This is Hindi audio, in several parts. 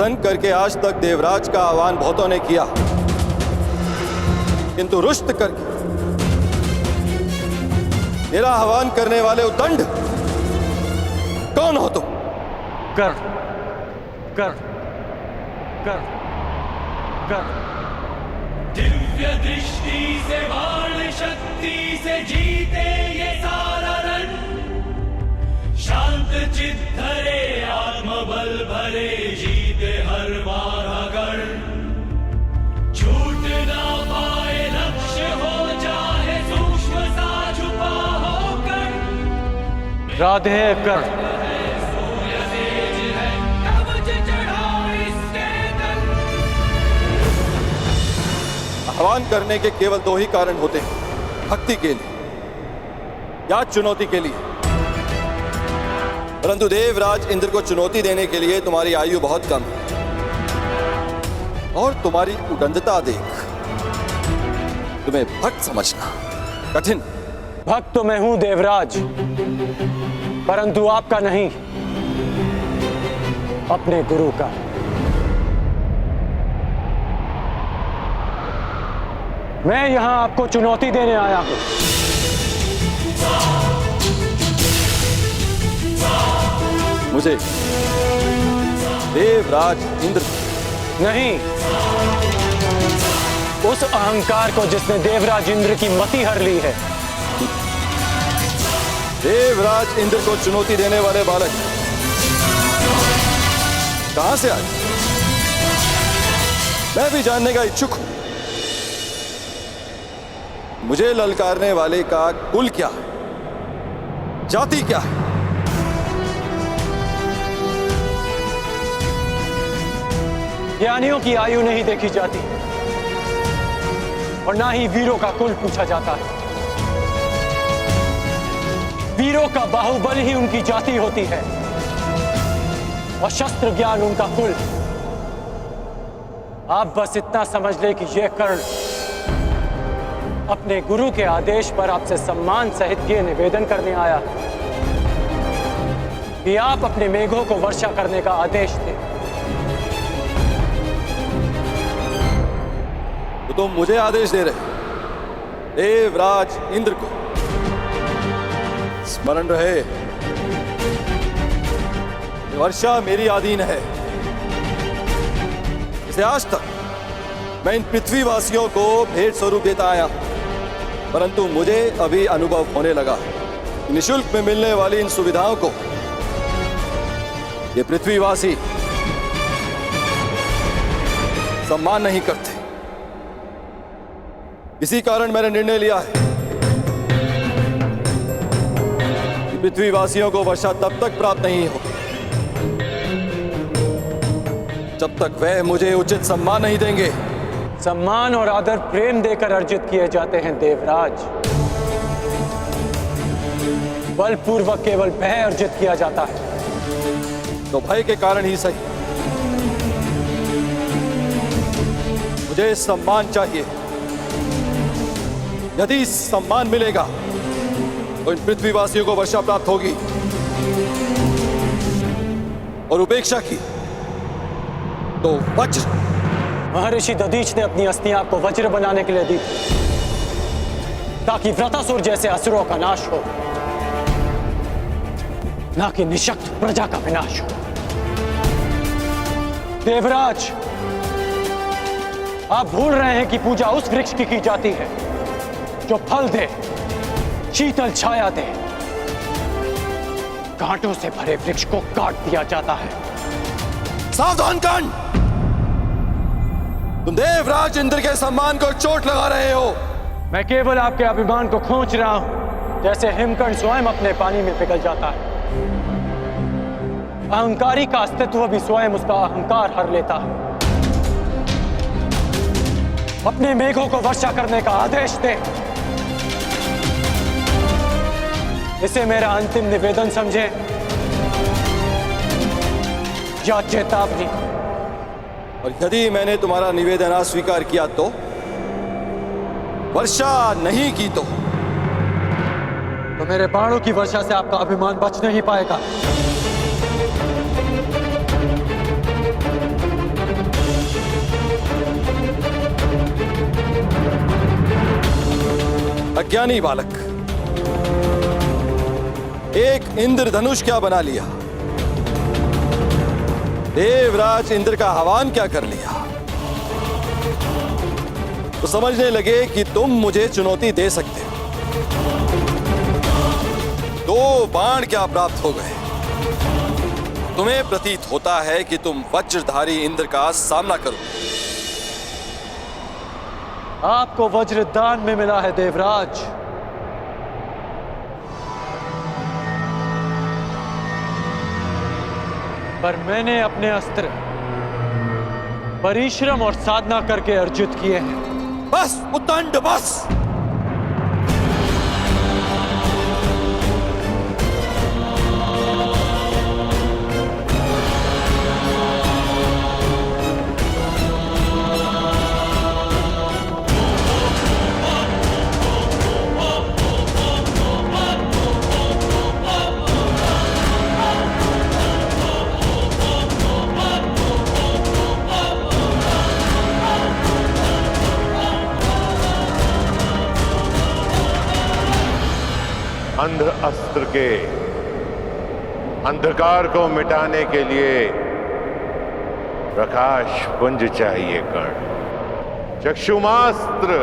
प्रसन्न करके आज तक देवराज का आह्वान बहुतों ने किया, किंतु रुष्ट करके मेरा आह्वान करने वाले उद्दंड कौन हो तुम? कर कर कर कर दिव्य दृष्टि से बाण शक्ति से जीते ये सारा रण, शांत चित्त धरे आत्मबल भरे जीते हर बार अगर, छूट ना पाए लक्ष्य हो चाहे सूक्ष्म सा छुपा होकर, राधे कर आह्वान करने के केवल दो ही कारण होते हैं, भक्ति के लिए या चुनौती के लिए। परंतु देवराज इंद्र को चुनौती देने के लिए तुम्हारी आयु बहुत कम है और तुम्हारी उदंडता देख तुम्हें भक्त समझना कठिन। भक्त तो मैं हूं देवराज, परंतु आपका नहीं, अपने गुरु का। मैं यहां आपको चुनौती देने आया हूं। मुझे देवराज इंद्र नहीं, उस अहंकार को जिसने देवराज इंद्र की मति हर ली है। देवराज इंद्र को चुनौती देने वाले बालक कहां से आए, मैं भी जानने का इच्छुक हूं। मुझे ललकारने वाले का कुल क्या है, जाति क्या है? ज्ञानियों की आयु नहीं देखी जाती और ना ही वीरों का कुल पूछा जाता है। वीरों का बाहुबल ही उनकी जाति होती है और शस्त्र ज्ञान उनका कुल। आप बस इतना समझ ले कि यह कर्ण अपने गुरु के आदेश पर आपसे सम्मान सहित ये निवेदन करने आया कि आप अपने मेघों को वर्षा करने का आदेश दें। तो तुम मुझे आदेश दे रहे, देवराज इंद्र को? स्मरण रहे, वर्षा मेरी अधीन है। इसे आज तक मैं इन पृथ्वीवासियों को भेंट स्वरूप देता आया, परंतु मुझे अभी अनुभव होने लगा निःशुल्क में मिलने वाली इन सुविधाओं को ये पृथ्वीवासी सम्मान नहीं करते। इसी कारण मैंने निर्णय लिया है कि पृथ्वीवासियों को वर्षा तब तक प्राप्त नहीं होगी जब तक वह मुझे उचित सम्मान नहीं देंगे। सम्मान और आदर प्रेम देकर अर्जित किए जाते हैं देवराज, बलपूर्वक केवल भय अर्जित किया जाता है। तो भय के कारण ही सही मुझे सम्मान चाहिए। यदि सम्मान मिलेगा तो इन पृथ्वीवासियों को वर्षा प्राप्त होगी और उपेक्षा की तो वज्र। महर्षि दधीच ने अपनी अस्थियां आपको वज्र बनाने के लिए दी ताकि व्रतासुर जैसे असुरों का नाश हो, ना कि निशक्त प्रजा का विनाश हो। देवराज, आप भूल रहे हैं कि पूजा उस वृक्ष की जाती है जो फल दे, शीतल छाया दे। कांटों से भरे वृक्ष को काट दिया जाता है। सावधान कर्ण, तुम देवराज इंद्र के सम्मान को चोट लगा रहे हो। मैं केवल आपके अभिमान को खींच रहा हूं, जैसे हिमकर्ण स्वयं अपने पानी में पिघल जाता है। अहंकारी का अस्तित्व भी स्वयं उसका अहंकार हर लेता है। अपने मेघों को वर्षा करने का आदेश दे। इसे मेरा अंतिम निवेदन समझे या चेतावनी। और यदि मैंने तुम्हारा निवेदन अस्वीकार किया तो, वर्षा नहीं की तो मेरे बाणों की वर्षा से आपका अभिमान बच नहीं पाएगा। अज्ञानी बालक, एक इंद्रधनुष क्या बना लिया, देवराज इंद्र का आह्वान क्या कर लिया, तो समझने लगे कि तुम मुझे चुनौती दे सकते हो। 2 बाण क्या प्राप्त हो गए। तुम्हें प्रतीत होता है कि तुम वज्रधारी इंद्र का सामना करो। आपको वज्र दान में मिला है देवराज, पर मैंने अपने अस्त्र परिश्रम और साधना करके अर्जित किए हैं। बस उद्दंड बस। अंध अस्त्र के अंधकार को मिटाने के लिए प्रकाश पुंज चाहिए कर्ण। चक्षुमास्त्र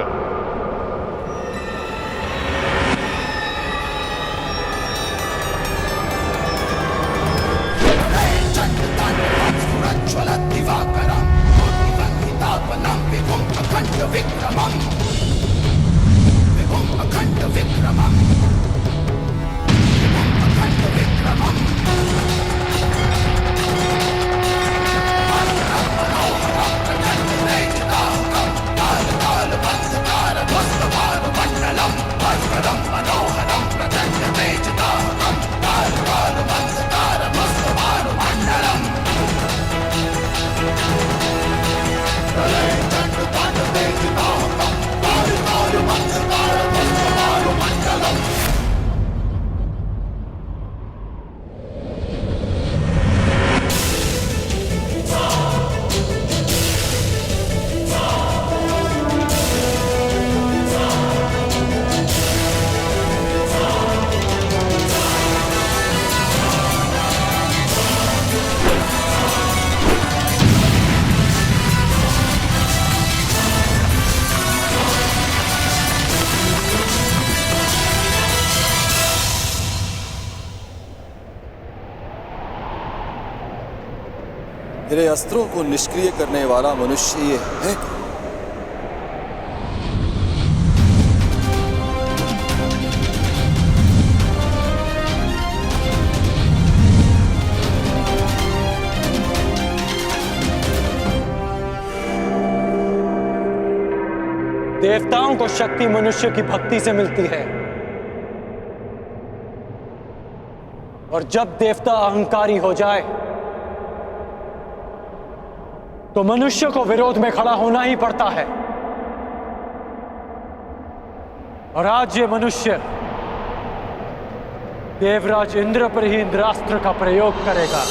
मेरे अस्त्रों को निष्क्रिय करने वाला मनुष्य ये है। देवताओं को शक्ति मनुष्य की भक्ति से मिलती है, और जब देवता अहंकारी हो जाए तो मनुष्य को विरोध में खड़ा होना ही पड़ता है। और आज ये मनुष्य देवराज इंद्र पर ही इंद्रास्त्र का प्रयोग करेगा।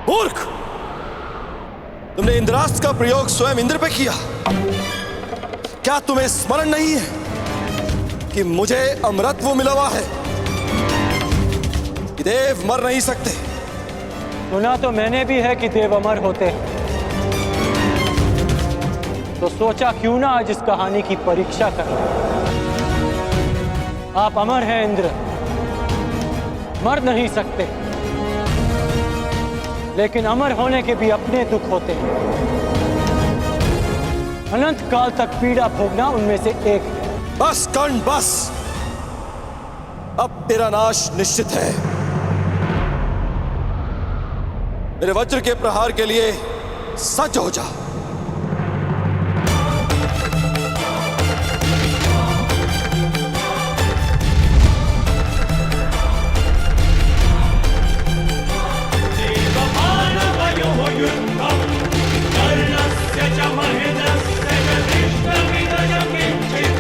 मूर्ख, तुमने इंद्रास्त्र का प्रयोग स्वयं इंद्र पे किया। क्या तुम्हें स्मरण नहीं है कि मुझे अमरत्व मिला हुआ है, कि देव मर नहीं सकते। सुना तो मैंने भी है कि देव अमर होते हैं, तो सोचा क्यों ना आज इस कहानी की परीक्षा कर लें। आप अमर हैं इंद्र, मर नहीं सकते, लेकिन अमर होने के भी अपने दुख होते हैं। अनंत काल तक पीड़ा भोगना उनमें से एक है। बस कर्ण बस, अब तेरा नाश निश्चित है। मेरे वज्र के प्रहार के लिए सज्ज हो जा। देवमानवयोः युद्धं कर्णस्य च महेन्द्रस्य च दृष्टमिदं किञ्चित्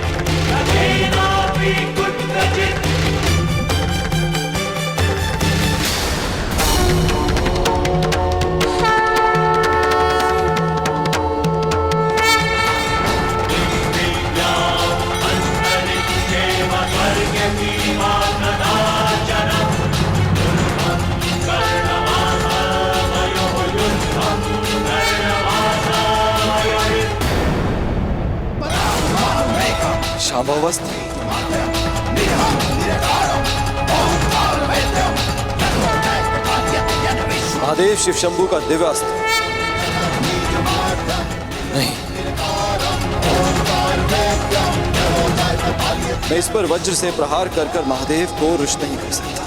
न केनापि कुत्रचित्। शांभावस्थ, महादेव शिव शंभू का दिव्य अस्त्र नहीं, मैं इस पर वज्र से प्रहार कर कर महादेव को रुष्ट नहीं कर सकता।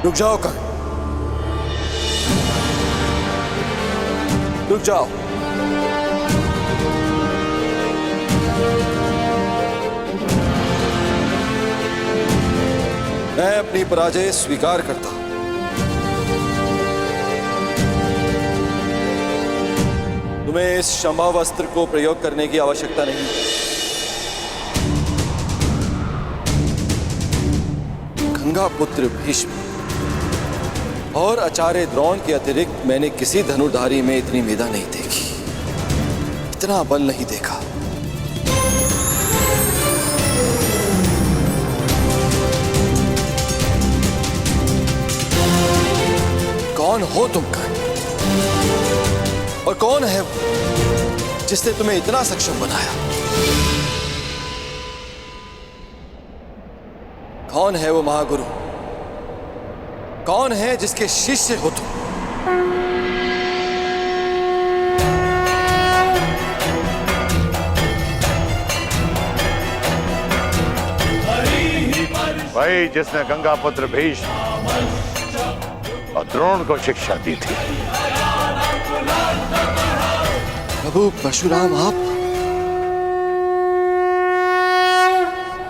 रुक जाओ कर्ण, रुक जाओ। मैं अपनी पराजय स्वीकार करता हूं। तुम्हें इस संभव अस्त्र को प्रयोग करने की आवश्यकता नहीं। गंगा पुत्र भीष्म और आचार्य द्रोण के अतिरिक्त मैंने किसी धनुर्धारी में इतनी मेधा नहीं देखी, इतना बल नहीं देखा। कौन हो तुम कर्ण? और कौन है वो जिसने तुम्हें इतना सक्षम बनाया? कौन है वो महागुरु? कौन है जिसके शिष्य हो तुम? वही जिसने गंगा पुत्र भीष्म और द्रोण को शिक्षा दी थी। प्रभु परशुराम आप?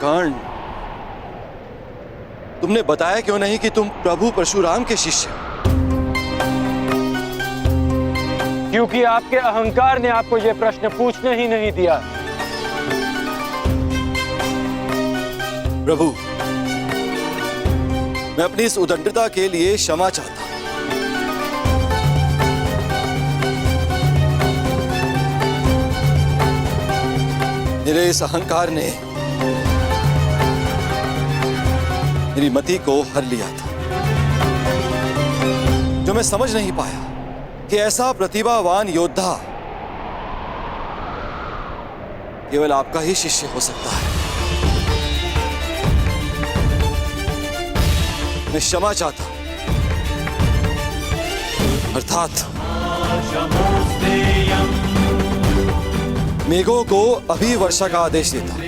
कर्ण, तुमने बताया क्यों नहीं कि तुम प्रभु परशुराम के शिष्य हो? क्योंकि आपके अहंकार ने आपको यह प्रश्न पूछने ही नहीं दिया। प्रभु, मैं अपनी इस उदंडता के लिए क्षमा चाहता हूं। मेरे इस अहंकार ने मेरी मति को हर लिया था, जो मैं समझ नहीं पाया कि ऐसा प्रतिभावान योद्धा केवल आपका ही शिष्य हो सकता है। मैं क्षमा चाहता हूं, अर्थात मेघों को अभी वर्षा का आदेश देता हूं।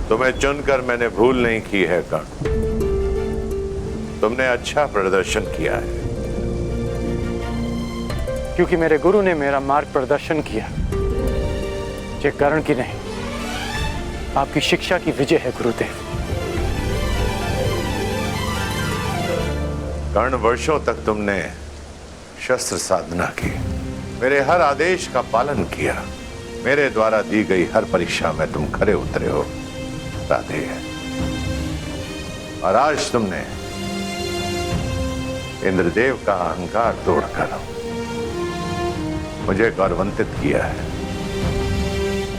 तुम्हें चुनकर मैंने भूल नहीं की है कर्ण। तुमने अच्छा प्रदर्शन किया है। क्योंकि मेरे गुरु ने मेरा मार्ग प्रदर्शन किया। ये कर्ण की नहीं, आपकी शिक्षा की विजय है गुरुदेव। कर्ण, वर्षों तक तुमने शस्त्र साधना की, मेरे हर आदेश का पालन किया, मेरे द्वारा दी गई हर परीक्षा में तुम खरे उतरे हो राधे। और आज तुमने इंद्रदेव का अहंकार तोड़कर मुझे गौरवान्वित किया है।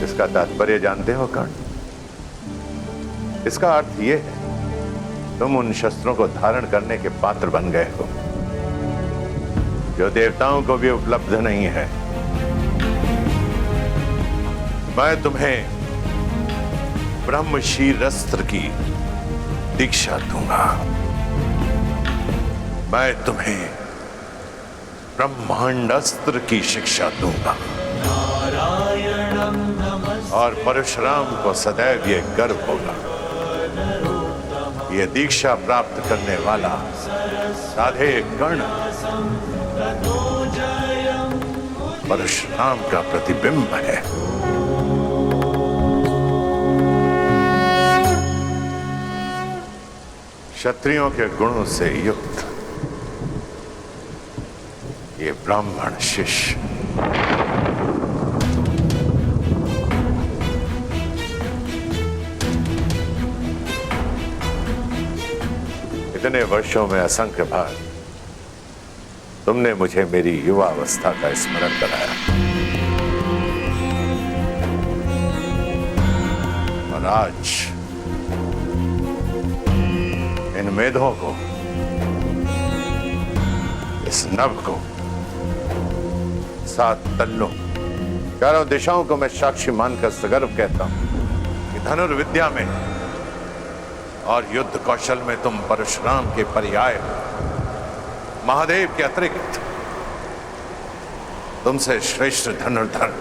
इसका तात्पर्य जानते हो कर्ण? इसका अर्थ यह है तुम उन शस्त्रों को धारण करने के पात्र बन गए हो जो देवताओं को भी उपलब्ध नहीं है। मैं तुम्हें ब्रह्मशीरस्त्र की दीक्षा दूंगा। मैं तुम्हें ब्रह्मांडास्त्र की शिक्षा दूंगा। और परशुराम को सदैव ये गर्व होगा, ये दीक्षा प्राप्त करने वाला राधे कर्ण परशुराम का प्रतिबिंब है। क्षत्रियों के गुणों से युक्त ये ब्राह्मण शिष्य इतने वर्षों में असंख्य बार तुमने मुझे मेरी युवा अवस्था का स्मरण कराया। और आज इन मेधों को, इस नभ को, 7 तल्लों, चारों दिशाओं को मैं साक्षी मानकर सगर्व कहता हूं कि धनुर्विद्या में और युद्ध कौशल में तुम परशुराम के पर्याय हो। महादेव के अतिरिक्त तुमसे श्रेष्ठ धनुर्धर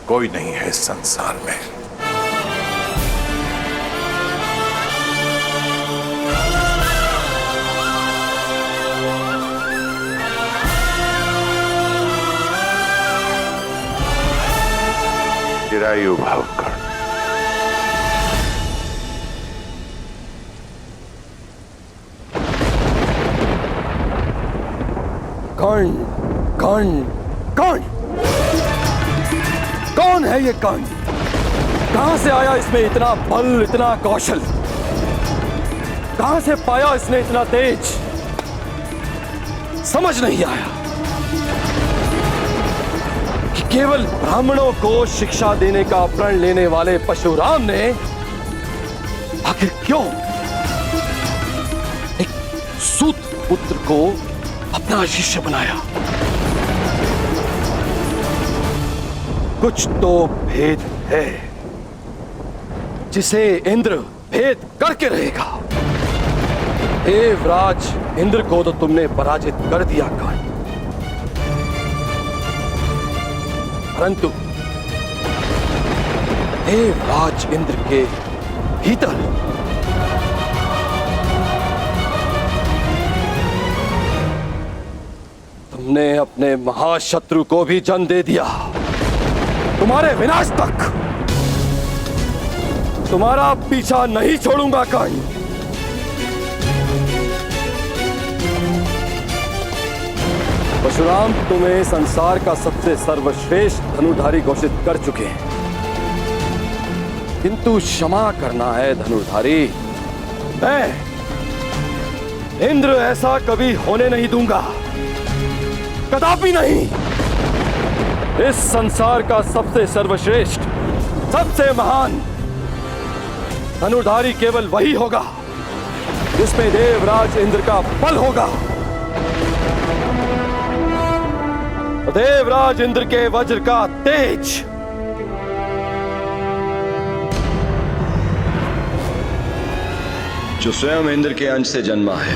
कोई नहीं है इस संसार में। चिरायु भव कर्ण। कर्ण, कर्ण, कर्ण, कौन है ये कर्ण? कहां से आया इसमें इतना बल, इतना कौशल? कहां से पाया इसने इतना तेज? समझ नहीं आया कि केवल ब्राह्मणों को शिक्षा देने का प्रण लेने वाले परशुराम ने आखिर क्यों एक सूत पुत्र को अपना शिष्य बनाया? कुछ तो भेद है जिसे इंद्र भेद करके रहेगा। देवराज इंद्र को तो तुमने पराजित कर दिया कर्ण, परंतु देवराज इंद्र के भीतर तुमने अपने महाशत्रु को भी जन्म दे दिया। तुम्हारे विनाश तक तुम्हारा पीछा नहीं छोड़ूंगा कर्ण। परशुराम तुम्हें संसार का सबसे सर्वश्रेष्ठ धनुर्धारी घोषित कर चुके हैं, किंतु क्षमा करना है धनुर्धारी। मैं इंद्र ऐसा कभी होने नहीं दूंगा, कदापि नहीं। इस संसार का सबसे सर्वश्रेष्ठ, सबसे महान धनुर्धारी केवल वही होगा जिसमें देवराज इंद्र का बल होगा। देवराज इंद्र के वज्र का तेज, जो स्वयं इंद्र के अंश से जन्मा है,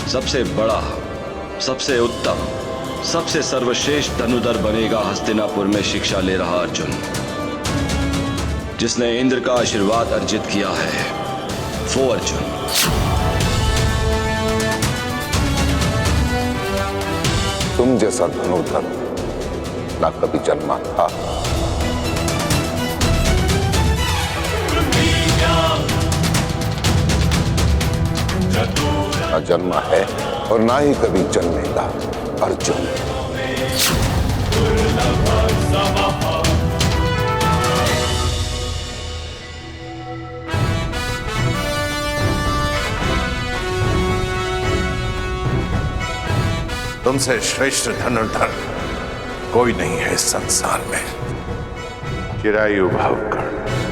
सबसे बड़ा, सबसे उत्तम, सबसे सर्वश्रेष्ठ धनुधर बनेगा हस्तिनापुर में शिक्षा ले रहा अर्जुन। जिसने इंद्र का आशीर्वाद अर्जित किया है वो अर्जुन। तुम जैसा धनुर्धर ना कभी जन्मा था, ना जन्मा है और ना ही कभी जन्मेगा अर्जुन। तुमसे श्रेष्ठ धनुर्धर कोई नहीं है इस संसार में। चिरायु भव कर्ण।